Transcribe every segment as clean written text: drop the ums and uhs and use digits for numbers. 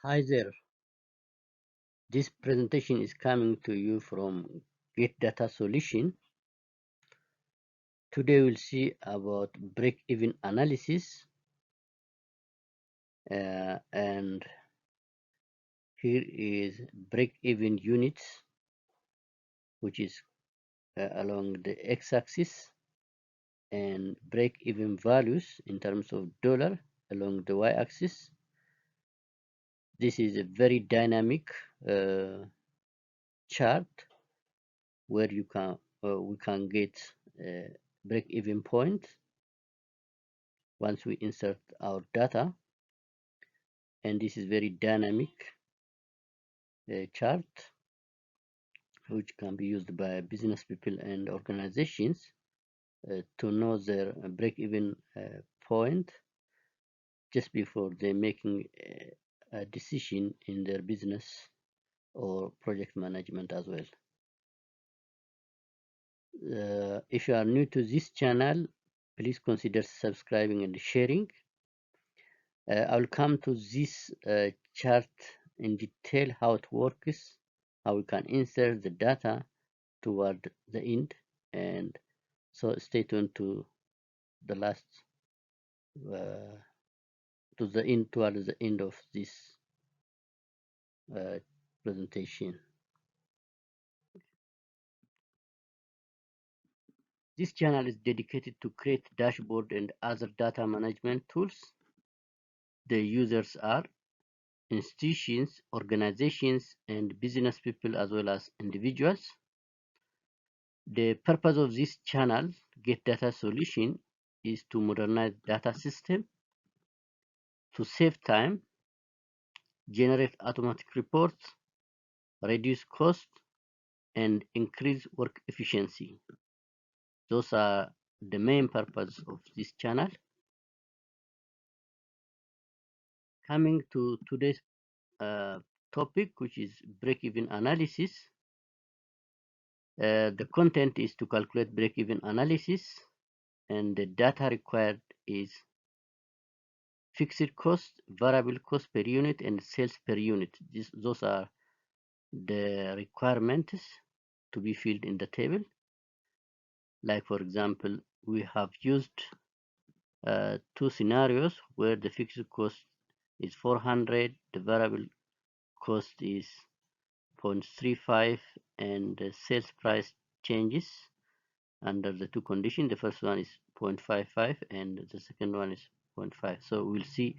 Hi there. This presentation is coming to you from Get Data Solution. Today we'll see about break-even analysis, and here is break-even units, which is along the x-axis, and break-even values in terms of dollar along the y-axis. This is a very dynamic chart where we can get break-even point once we insert our data, and this is very dynamic chart which can be used by business people and organizations to know their break-even point just before they making a decision in their business or project management as well. If you are new to this channel, please consider subscribing and sharing. I'll come to this chart in detail, how it works, how we can insert the data toward the end, and so stay tuned to the last to the end, towards the end of this presentation. This channel is dedicated to create dashboard and other data management tools. The users are institutions, organizations, and business people, as well as individuals. The purpose of this channel, Get Data Solution, is to modernize data system, to save time, generate automatic reports, reduce cost, and increase work efficiency. Those are the main purpose of this channel. Coming to today's topic, which is break-even analysis. The content is to calculate break-even analysis, and the data required is fixed cost, variable cost per unit, and sales per unit. Those are the requirements to be filled in the table. Like, for example, we have used two scenarios where the fixed cost is 400, the variable cost is 0.35, and the sales price changes under the two conditions. The first one is 0.55 and the second one is 0.5. So we'll see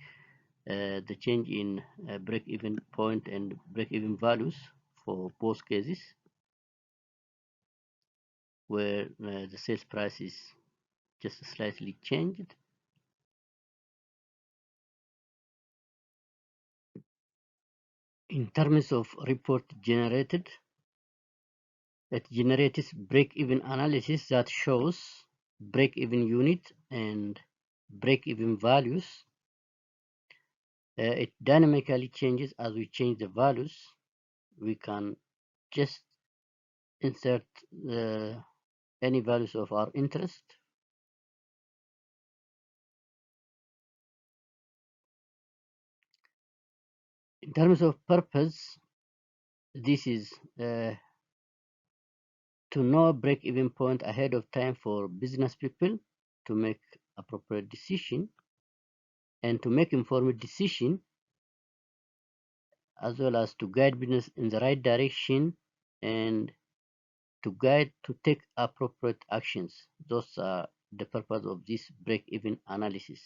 the change in break-even point and break-even values for both cases, where the sales price is just slightly changed. In terms of report generated, it generates break-even analysis that shows break-even unit and break-even values. It dynamically changes as we change the values. We can just insert any values of our interest. In terms of purpose, this is to know break-even point ahead of time for business people to make appropriate decision and to make informed decision, as well as to guide business in the right direction and to guide to take appropriate actions. Those are the purpose of this break-even analysis.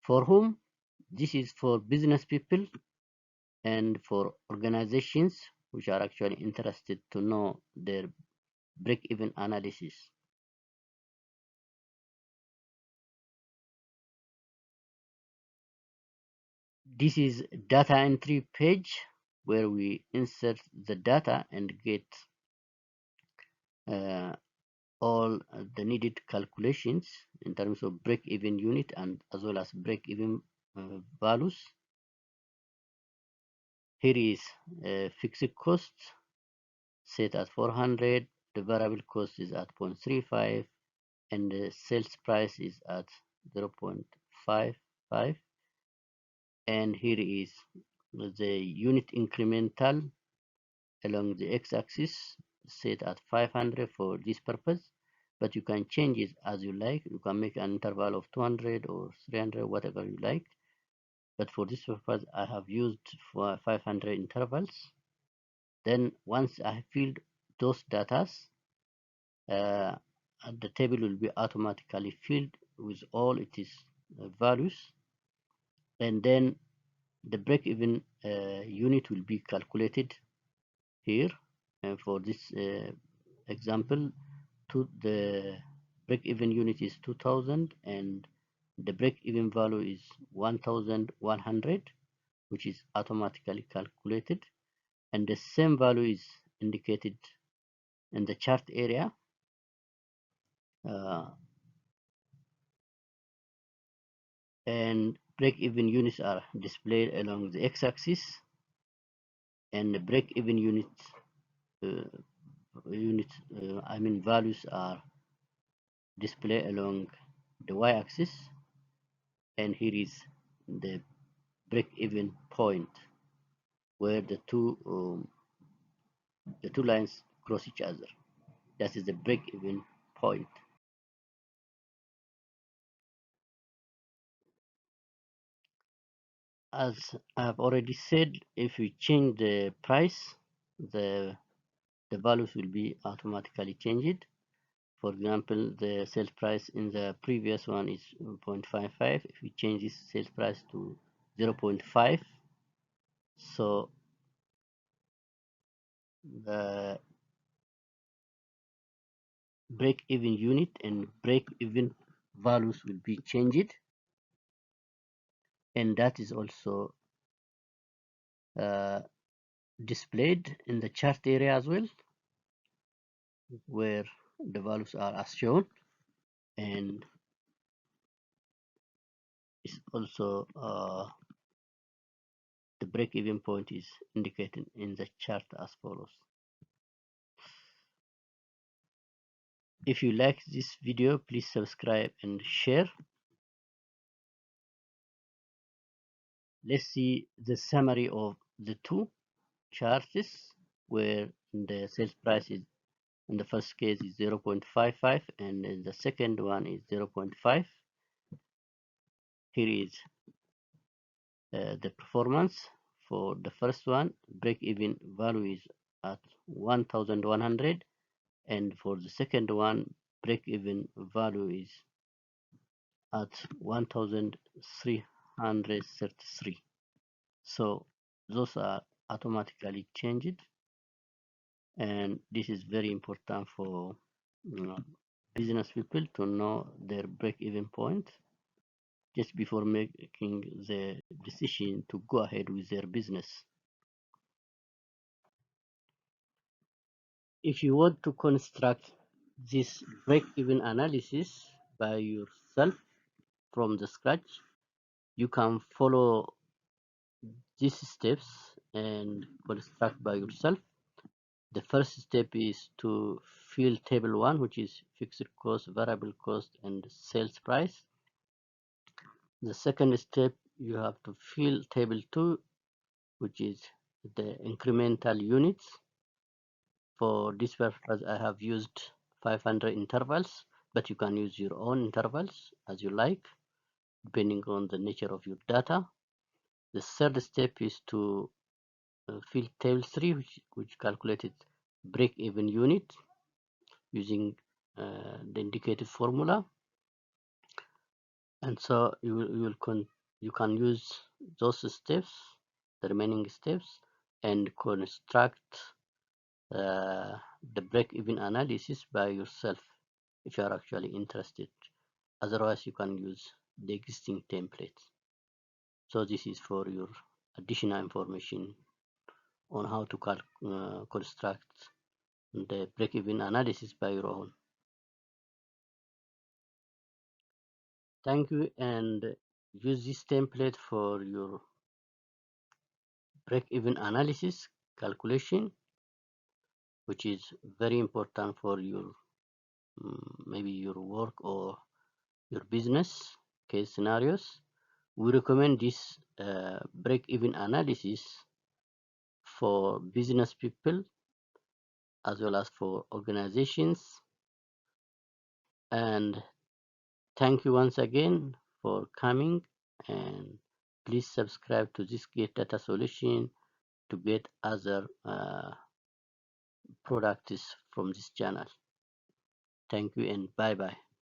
For whom? This is for business people and for organizations which are actually interested to know their break-even analysis. This is data entry page where we insert the data and get all the needed calculations in terms of break-even unit and as well as break-even values. Here is fixed cost set at 400, the variable cost is at 0.35, and the sales price is at 0.55. and here is the unit incremental along the x-axis set at 500 for this purpose, but you can change it as you like. You can make an interval of 200 or 300, whatever you like, but for this purpose I have used for 500 intervals. Then once I filled those data, uh, the table will be automatically filled with all its values, and then the break-even unit will be calculated here. And for this example, the break-even unit is 2000 and the break-even value is 1100, which is automatically calculated, and the same value is indicated in the chart area. uh, and break-even units are displayed along the x-axis, and the break-even uh, values are displayed along the y-axis, and here is the break-even point where the two lines cross each other. That is the break-even point. As I've already said, if we change the price, the the values will be automatically changed. For example, the sales price in the previous one is 0.55. If we change this sales price to 0.5, so the break-even unit and break-even values will be changed, and that is also uh, displayed in the chart area as well, where the values are as shown, and it's also the break-even point is indicated in the chart as follows. If you like this video, please subscribe and share. Let's see the summary of the two charts, where the sales price is in the first case is 0.55 and in the second one is 0.5. Here is the performance. For the first one, break-even value is at 1100, and for the second one, break-even value is at 1333. So those are automatically changed, and this is very important for business people to know their break-even point just before making the decision to go ahead with their business. If you want to construct this break-even analysis by yourself from the scratch, you can follow these steps and construct by yourself. The first step is to fill table 1, which is fixed cost, variable cost, and sales price. The second step, you have to fill table 2, which is the incremental units. For this purpose, I have used 500 intervals, but you can use your own intervals as you like, depending on the nature of your data. The third step is to fill table 3, which calculated break-even unit using the indicated formula. And so you can use those steps, the remaining steps, and construct the break-even analysis by yourself if you are actually interested. Otherwise, you can use the existing templates. So this is for your additional information on how to construct the break-even analysis by your own. Thank you, and use this template for your break-even analysis calculation, which is very important for your maybe your work or your business case scenarios. We recommend this break-even analysis for business people as well as for organizations. And thank you once again for coming, and please subscribe to this Get Data Solution to get other products from this channel. Thank you and bye bye.